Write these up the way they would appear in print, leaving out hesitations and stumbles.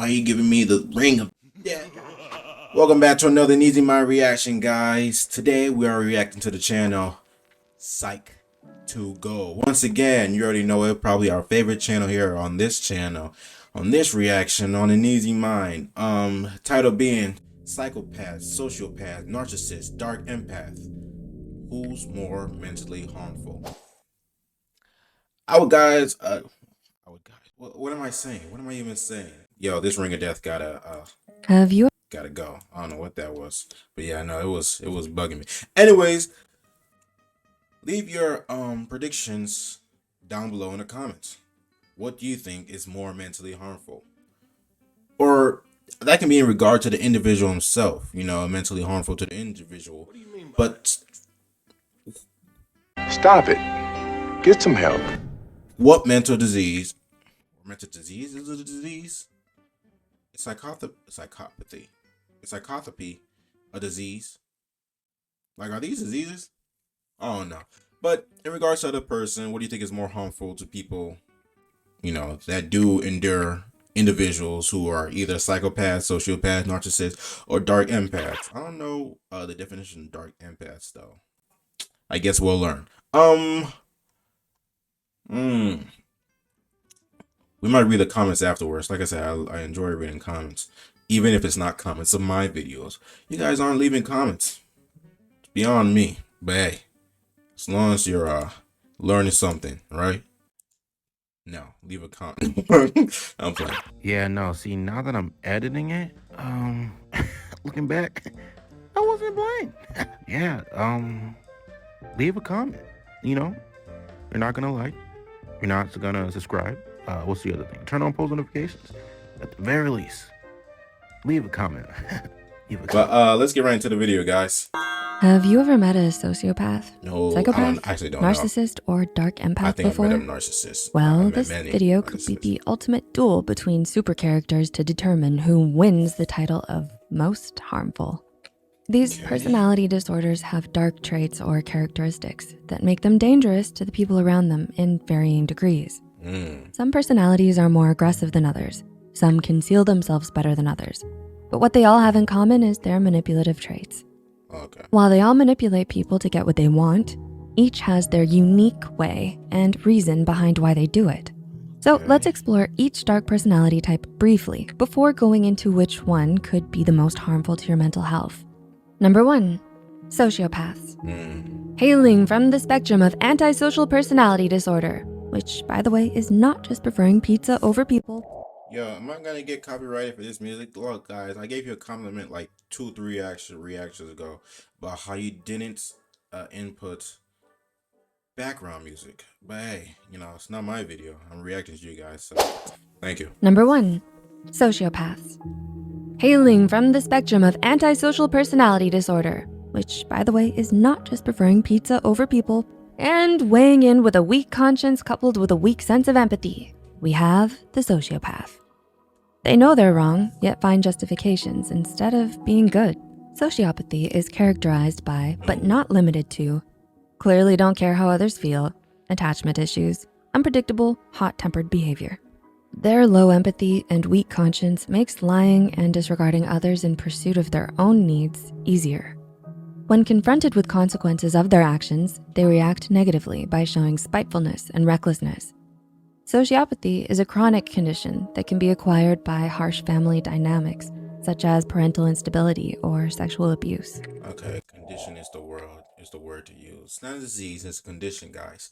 Why are you giving me the ring of death? Welcome back to another Easy Mind reaction, guys. Today we are reacting to the channel Psych to Go. Once again, you already know it, probably our favorite channel here on this channel. On this reaction on an Easy Mind. Title being Psychopath, Sociopath, Narcissist, Dark Empath. Who's more mentally harmful? I would guys, what am I saying? What am I even saying? Yo, this ring of death Have you gotta go. I don't know what that was, but yeah, no, it was bugging me. Anyways, leave your predictions down below in the comments. What do you think is more mentally harmful? Or that can be in regard to the individual himself, you know, mentally harmful to the individual. What do you mean by but Stop it. Get some help. what mental disease is it a disease? Psychopathy. Is psychopathy a disease? Like, are these diseases? I don't know. But in regards to other person, what do you think is more harmful to people, you know, that do endure individuals who are either psychopaths, sociopaths, narcissists, or dark empaths? I don't know the definition of dark empaths though. I guess we'll learn. We might read the comments afterwards. Like I said, I enjoy reading comments, even if it's not comments of my videos. You guys aren't leaving comments. It's beyond me. But hey, as long as you're learning something, right? No, leave a comment. I'm playing. Yeah, no, see, now that I'm editing it, looking back, I wasn't blind. Yeah, leave a comment, you know? You're not gonna like, you're not gonna subscribe. What's the other thing? Turn on post notifications. At the very least, leave a comment. But let's get right into the video, guys. have you ever met a sociopath, No, psychopath, I actually don't narcissist, or dark know. I empath think before? I've met a narcissist. Well, I've met this many video could be narcissists. the ultimate duel between super characters to determine who wins the title of most harmful. These Okay. personality disorders have dark traits or characteristics that make them dangerous to the people around them in varying degrees. Some personalities are more aggressive than others. Some conceal themselves better than others. But what they all have in common is their manipulative traits. Okay. While they all manipulate people to get what they want, each has their unique way and reason behind why they do it. So let's explore each dark personality type briefly before going into which one could be the most harmful to your mental health. Number 1, sociopaths. Hailing from the spectrum of antisocial personality disorder, which, by the way, is not just preferring pizza over people. Yo, am I gonna get copyrighted for this music? Look, guys, I gave you a compliment like 2-3 reactions ago about how you didn't input background music. But hey, you know, it's not my video. I'm reacting to you guys, so thank you. Number 1, sociopaths. Hailing from the spectrum of antisocial personality disorder, which, by the way, is not just preferring pizza over people, and weighing in with a weak conscience coupled with a weak sense of empathy, we have the sociopath. They know they're wrong, yet find justifications instead of being good. Sociopathy is characterized by, but not limited to, clearly don't care how others feel, attachment issues, unpredictable, hot-tempered behavior. Their low empathy and weak conscience makes lying and disregarding others in pursuit of their own needs easier. When confronted with consequences of their actions, they react negatively by showing spitefulness and recklessness. Sociopathy is a chronic condition that can be acquired by harsh family dynamics, such as parental instability or sexual abuse. Okay, condition is the word to use. It's not a disease, it's a condition, guys.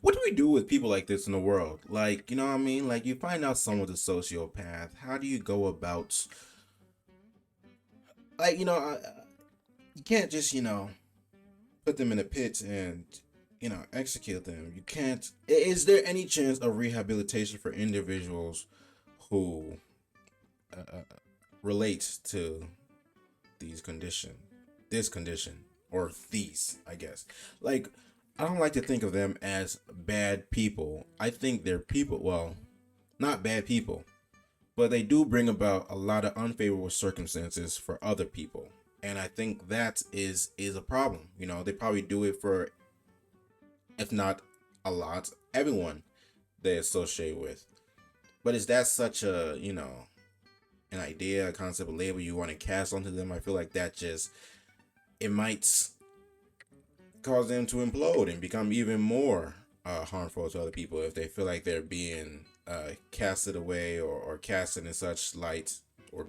What do we do with people like this in the world? Like, you know what I mean? Like, you find out someone's a sociopath. How do you go about, like, you know, you can't just, you know, put them in a pit and, you know, execute them. You can't. Is there any chance of rehabilitation for individuals who relate to this condition, or these, I guess? Like, I don't like to think of them as bad people. I think they're people, well, not bad people, but they do bring about a lot of unfavorable circumstances for other people. And I think that is a problem. You know, they probably do it for, if not a lot, everyone they associate with. But is that such a, an idea, a concept, a label you want to cast onto them? I feel like that just, it might cause them to implode and become even more harmful to other people if they feel like they're being casted away or casted in such light, or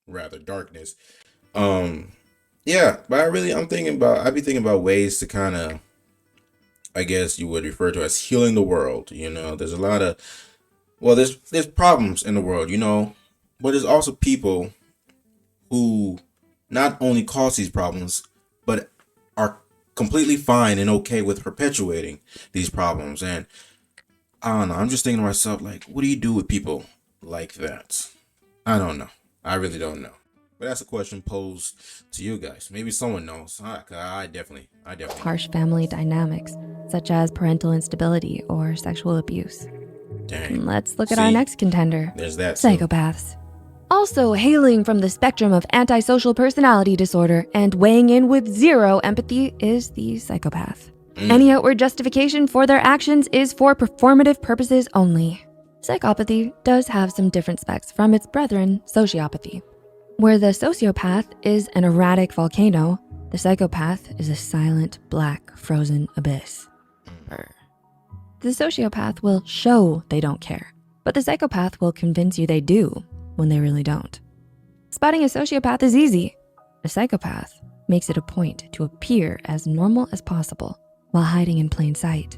rather darkness. Yeah, but I'd be thinking about ways to kind of, I guess you would refer to as healing the world. There's a lot of, well, there's problems in the world, but there's also people who not only cause these problems, but are completely fine and okay with perpetuating these problems. And I don't know, I'm just thinking to myself, like, what do you do with people like that? I don't know. I really don't know. But that's a question posed to you guys. Maybe someone knows. I definitely. Harsh family dynamics, such as parental instability or sexual abuse. Dang. Let's look at our next contender. There's that too. Psychopaths. Also hailing from the spectrum of antisocial personality disorder and weighing in with zero empathy is the psychopath. Any outward justification for their actions is for performative purposes only. Psychopathy does have some different specs from its brethren, sociopathy. Where the sociopath is an erratic volcano, the psychopath is a silent, black, frozen abyss. The sociopath will show they don't care, but the psychopath will convince you they do when they really don't. Spotting a sociopath is easy. A psychopath makes it a point to appear as normal as possible while hiding in plain sight.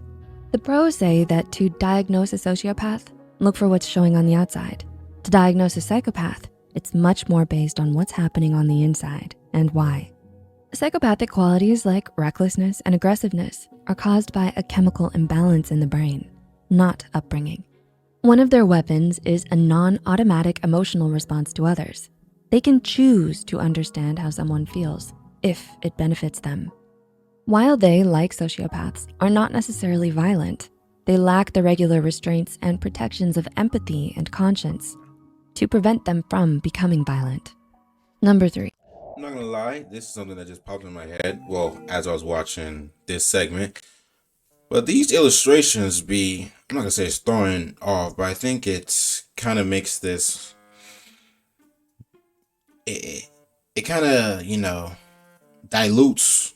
The pros say that to diagnose a sociopath, look for what's showing on the outside. To diagnose a psychopath, it's much more based on what's happening on the inside and why. Psychopathic qualities like recklessness and aggressiveness are caused by a chemical imbalance in the brain, not upbringing. One of their weapons is a non-automatic emotional response to others. They can choose to understand how someone feels if it benefits them. While they, like sociopaths, are not necessarily violent, they lack the regular restraints and protections of empathy and conscience to prevent them from becoming violent. Number 3. I'm not gonna lie, this is something that just popped in my head, well, as I was watching this segment. But these illustrations I'm not gonna say it's throwing off, but I think it's kind of makes this, it kind of, dilutes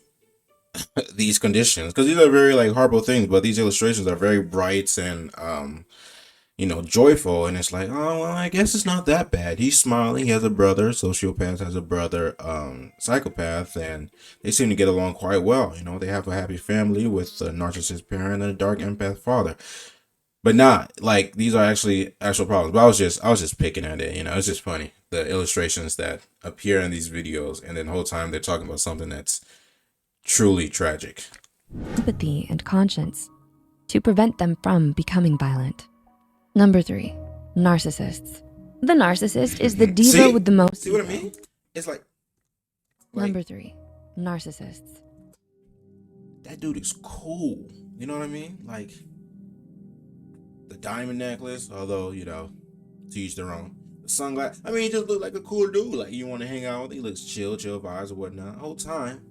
these conditions. Because these are very, like, horrible things, but these illustrations are very bright and, joyful. And it's like, oh, well, I guess it's not that bad. He's smiling, he has a brother, sociopath has a brother, psychopath, and they seem to get along quite well. They have a happy family with a narcissist parent and a dark empath father. But not like these are actually actual problems. But I was just picking at it. It's just funny, the illustrations that appear in these videos, and then the whole time they're talking about something that's truly tragic. Empathy and conscience to prevent them from becoming violent. Number 3, narcissists. The narcissist is the diva with the most. See what I mean? It's like Number 3, narcissists. That dude is cool. You know what I mean? Like the diamond necklace, although, to each their own. The sunglasses. I mean, he just looked like a cool dude. Like you want to hang out with him. He looks chill vibes or whatnot. The whole time,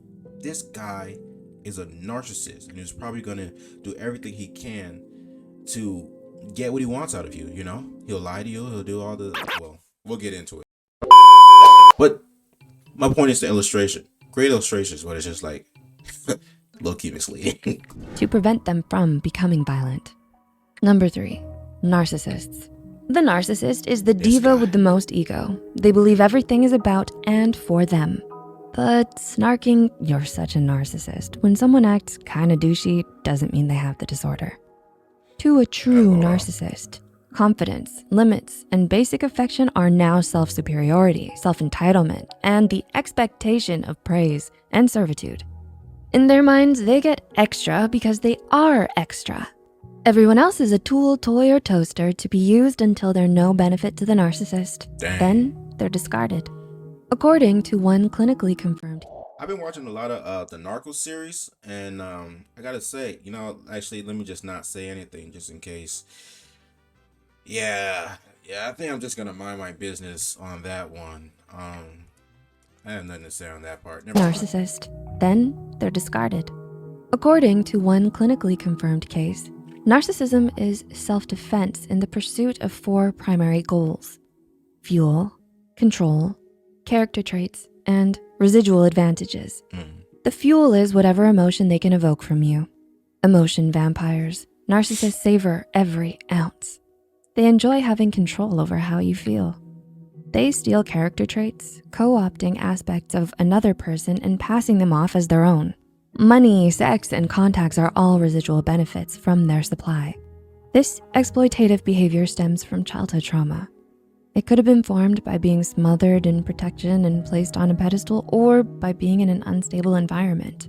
this guy is a narcissist, and he's probably gonna do everything he can to get what he wants out of you. He'll lie to you. He'll do all the, well, we'll get into it. But my point is the illustration. Great illustrations, but it's just like low-key misleading. To prevent them from becoming violent. Number 3, narcissists. The narcissist is the diva with the most ego. They believe everything is about and for them. But snarking, "You're such a narcissist," when someone acts kinda douchey doesn't mean they have the disorder. To a true narcissist, confidence, limits, and basic affection are now self-superiority, self-entitlement, and the expectation of praise and servitude. In their minds, they get extra because they are extra. Everyone else is a tool, toy, or toaster to be used until they're no benefit to the narcissist. Dang. Then they're discarded. According to one clinically confirmed. I've been watching a lot of the Narcos series, and I gotta say, actually, let me just not say anything just in case. Yeah, I think I'm just gonna mind my business on that one. I have nothing to say on that part. Never mind. Narcissist. Then they're discarded. According to one clinically confirmed case, Narcissism is self-defense in the pursuit of 4 primary goals: fuel, control, character traits, and residual advantages. The fuel is whatever emotion they can evoke from you. Emotion vampires. Narcissists savor every ounce. They enjoy having control over how you feel. They steal character traits, co-opting aspects of another person and passing them off as their own. Money, sex, and contacts are all residual benefits from their supply. This exploitative behavior stems from childhood trauma. It could have been formed by being smothered in protection and placed on a pedestal, or by being in an unstable environment.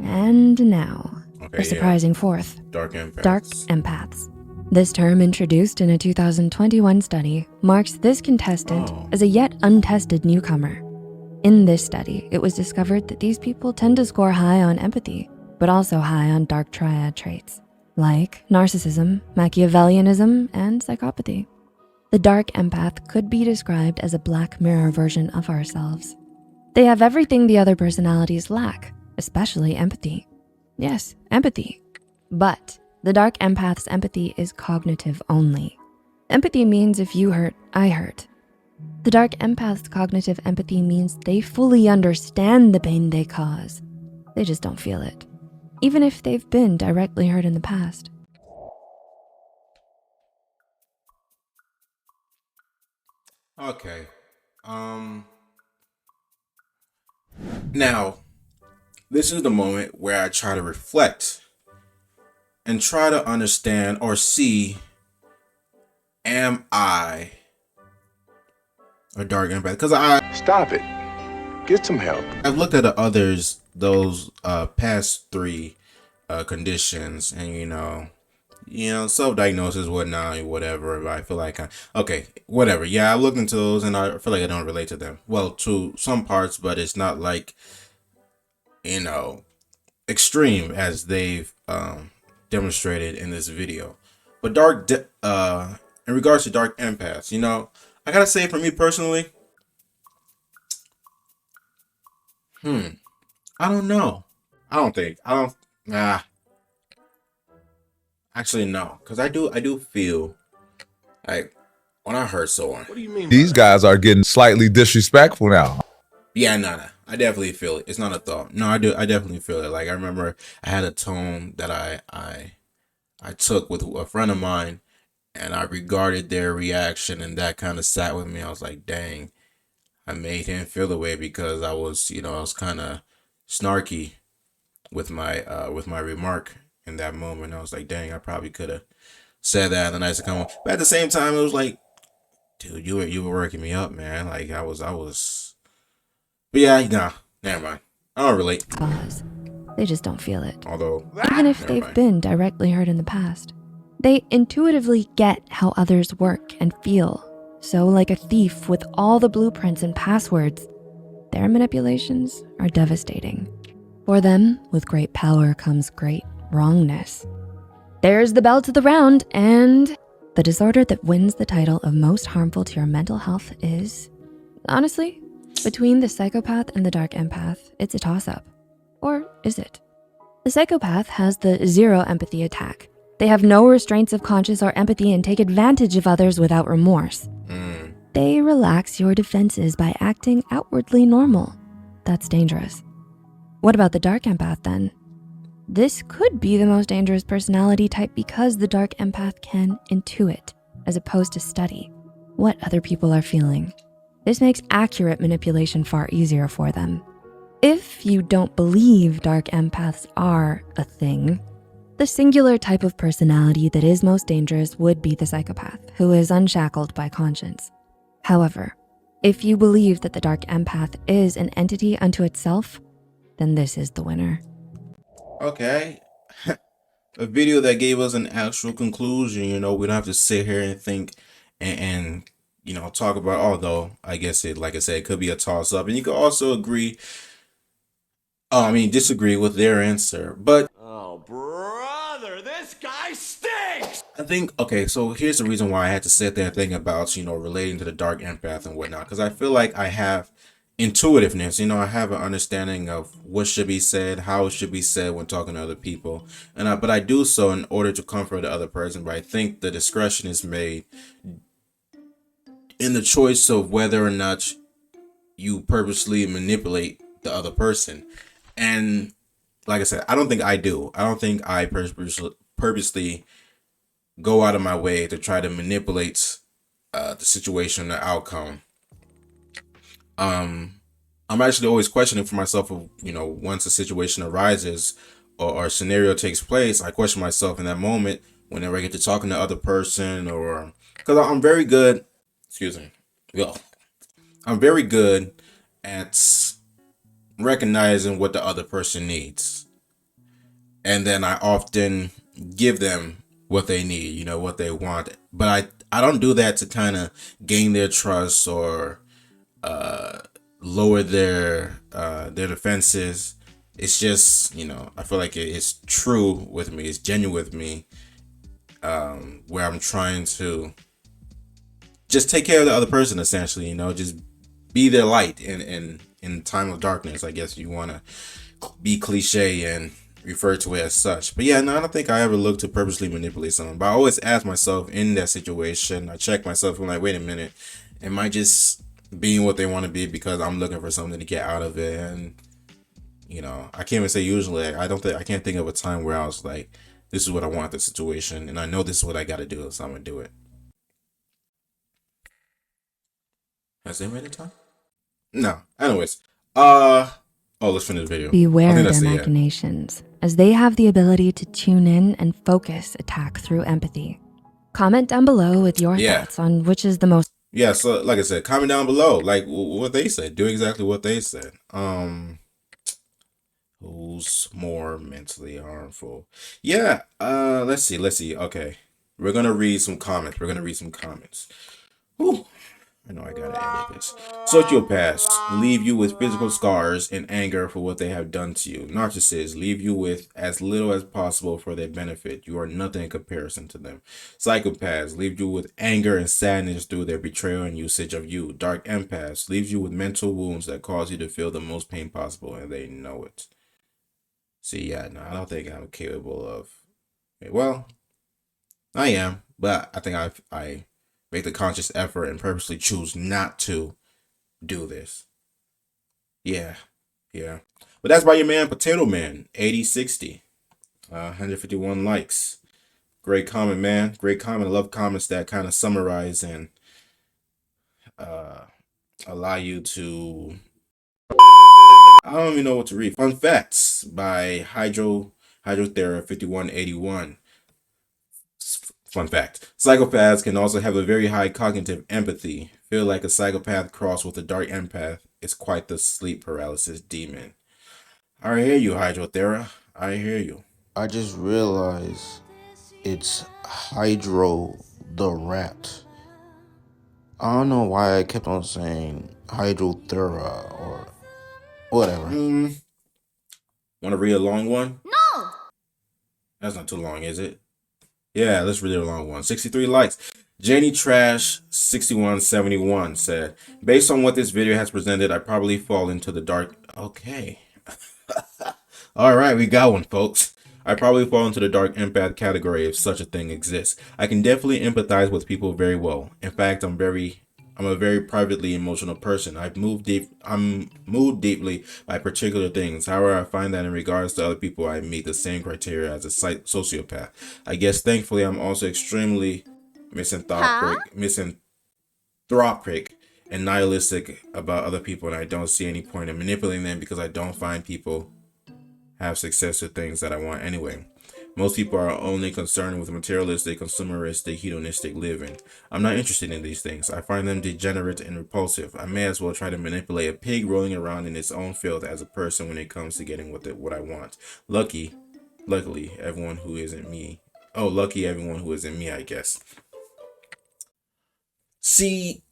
And now, a surprising fourth, Dark empaths. dark empaths. This term, introduced in a 2021 study, marks this contestant as a yet untested newcomer. In this study, it was discovered that these people tend to score high on empathy, but also high on dark triad traits, like narcissism, Machiavellianism, and psychopathy. The dark empath could be described as a black mirror version of ourselves. They have everything the other personalities lack, especially empathy. Yes, empathy. But the dark empath's empathy is cognitive only. Empathy means if you hurt, I hurt. The dark empath's cognitive empathy means they fully understand the pain they cause. They just don't feel it, even if they've been directly hurt in the past. Okay. Now, this is the moment where I try to reflect and try to understand or see, am I a dark empath? Because Stop it. Get some help. I've looked at the others, those past 3 conditions, and self-diagnosis, whatnot, whatever. But I feel like okay, whatever. Yeah, I looked into those, and I feel like I don't relate to them. Well, to some parts, but it's not like extreme as they've demonstrated in this video. But in regards to dark empaths, I gotta say, for me personally, I don't know. Actually, no, because I do feel like when I hurt someone. What do you mean? These guys are getting slightly disrespectful now. Yeah, no. I definitely feel it. It's not a thought. No, I do. I definitely feel it. Like, I remember I had a tone that I took with a friend of mine, and I regarded their reaction, and that kind of sat with me. I was like, dang, I made him feel the way because I was kind of snarky with my remark in that moment. I was like, dang, I probably could have said that in a nicer comment. But at the same time, it was like, dude, you were working me up, man. Like, I was. But yeah, nah, never mind. I don't relate. Cause they just don't feel it, Although, even if never they've mind. been directly hurt in the past. They intuitively get how others work and feel. So like a thief with all the blueprints and passwords, their manipulations are devastating. For them, with great power comes great wrongness. There's the bell to the round, and the disorder that wins the title of most harmful to your mental health is, honestly, between the psychopath and the dark empath, it's a toss-up. Or is it? The psychopath has the zero empathy attack. They have no restraints of conscience or empathy and take advantage of others without remorse. They relax your defenses by acting outwardly normal. That's dangerous. What about the dark empath then? This could be the most dangerous personality type because the dark empath can intuit, as opposed to study, what other people are feeling. This makes accurate manipulation far easier for them. If you don't believe dark empaths are a thing, the singular type of personality that is most dangerous would be the psychopath, who is unshackled by conscience. However, if you believe that the dark empath is an entity unto itself, then this is the winner. Okay. A video that gave us an actual conclusion. We don't have to sit here and think and talk about, although I guess like I said, it could be a toss up. And you could also disagree with their answer. But oh, brother, this guy stinks! I think, okay, so here's the reason why I had to sit there and think about, relating to the dark empath and whatnot. Because I feel like I have intuitiveness. You know, I have an understanding of what should be said, how it should be said when talking to other people, but I do so in order to comfort the other person. But I think the discretion is made in the choice of whether or not you purposely manipulate the other person. And like I said, I don't think I do. I don't think I purposely go out of my way to try to manipulate the situation, the outcome. I'm actually always questioning for myself of, once a situation arises or a scenario takes place, I question myself in that moment whenever I get to talking to other person, or because I'm very good, excuse me, well, I'm very good at recognizing what the other person needs. And then I often give them what they need, what they want. But I don't do that to kind of gain their trust or lower their defenses. It's just, I feel like it's true with me. It's genuine with me, where I'm trying to just take care of the other person, essentially, just be their light in time of darkness. I guess you want to be cliche and refer to it as such. But yeah, no, I don't think I ever look to purposely manipulate someone. But I always ask myself in that situation, I check myself, I'm like, wait a minute, am I just being what they want to be because I'm looking for something to get out of it? And I can't even say usually. I can't think of a time where I was like, this is what I want the situation, and I know this is what I got to do, so I'm gonna do it. Has it made a time? No. Anyways, let's finish the video. I Beware think their that's it, yeah. machinations, as they have the ability to tune in and focus attack through empathy. Comment down below with your thoughts on which is the most. Yeah, so like I said, comment down below, like what they said. Do exactly what they said. Who's more mentally harmful? Yeah. Let's see. Okay, we're gonna read some comments. Whew. I know I gotta edit this. Sociopaths leave you with physical scars and anger for what they have done to you. Narcissists leave you with as little as possible for their benefit. You are nothing in comparison to them. Psychopaths leave you with anger and sadness through their betrayal and usage of you. Dark empaths leaves you with mental wounds that cause you to feel the most pain possible, and they know it. See, yeah, no, I don't think I'm capable of. Well, I am, but I think I make the conscious effort and purposely choose not to do this. Yeah. But that's by your man, Potato Man, 8060. 151 likes. Great comment, man. Great comment. I love comments that kind of summarize and allow you to. I don't even know what to read. Fun facts by Hydrothera 5181. Fun fact. Psychopaths can also have a very high cognitive empathy. Feel like a psychopath crossed with a dark empath. It's quite the sleep paralysis demon. I hear you, Hydrothera. I hear you. I just realized it's Hydro the Rat. I don't know why I kept on saying Hydrothera or whatever. Want to read a long one? No! That's not too long, is it? Yeah, let's read a long one. 63 likes. Jenny Trash 6171 said, based on what this video has presented, I probably fall into the dark. Okay. All right, we got one, folks. I probably fall into the dark empath category if such a thing exists. I can definitely empathize with people very well. In fact, I'm a very privately emotional person. I'm moved deeply by particular things. However, I find that in regards to other people, I meet the same criteria as a sociopath. I guess thankfully I'm also extremely misanthropic and nihilistic about other people, and I don't see any point in manipulating them because I don't find people have success with things that I want anyway. Most people are only concerned with materialistic, consumeristic, hedonistic living. I'm not interested in these things. I find them degenerate and repulsive. I may as well try to manipulate a pig rolling around in its own filth as a person when it comes to getting what I want. Luckily, everyone who isn't me. Oh, lucky everyone who isn't me, I guess. See,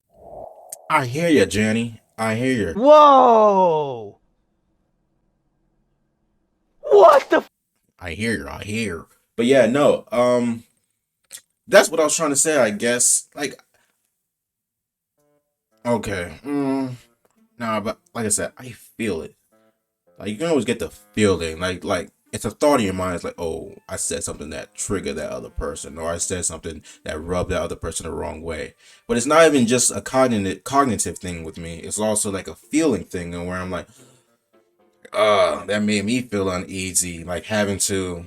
I hear you, Jenny. I hear you. Whoa! What the? I hear. But yeah, no. That's what I was trying to say, I guess. Like, okay. Nah, but like I said, I feel it. Like you can always get the feeling, like it's a thought in your mind. It's like, oh, I said something that triggered that other person, or I said something that rubbed that other person the wrong way. But it's not even just a cognitive thing with me. It's also like a feeling thing, and where I'm like, that made me feel uneasy. Like having to,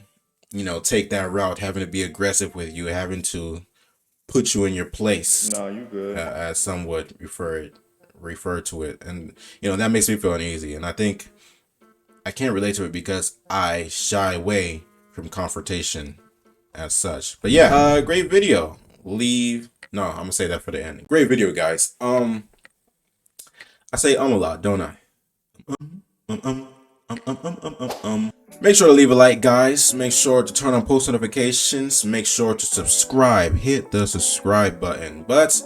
take that route, having to be aggressive with you, having to put you in your place. No, you good. As some would refer to it, and that makes me feel uneasy, and I think I can't relate to it because I shy away from confrontation as such. But yeah, great video. No, I'm gonna say that for the end. Great video, guys. I say a lot, don't I? Make sure to leave a like, guys. Make sure to turn on post notifications. Make sure to subscribe. Hit the subscribe button. But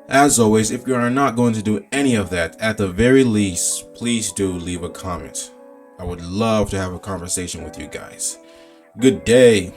as always, if you are not going to do any of that, at the very least, please do leave a comment. I would love to have a conversation with you guys. Good day.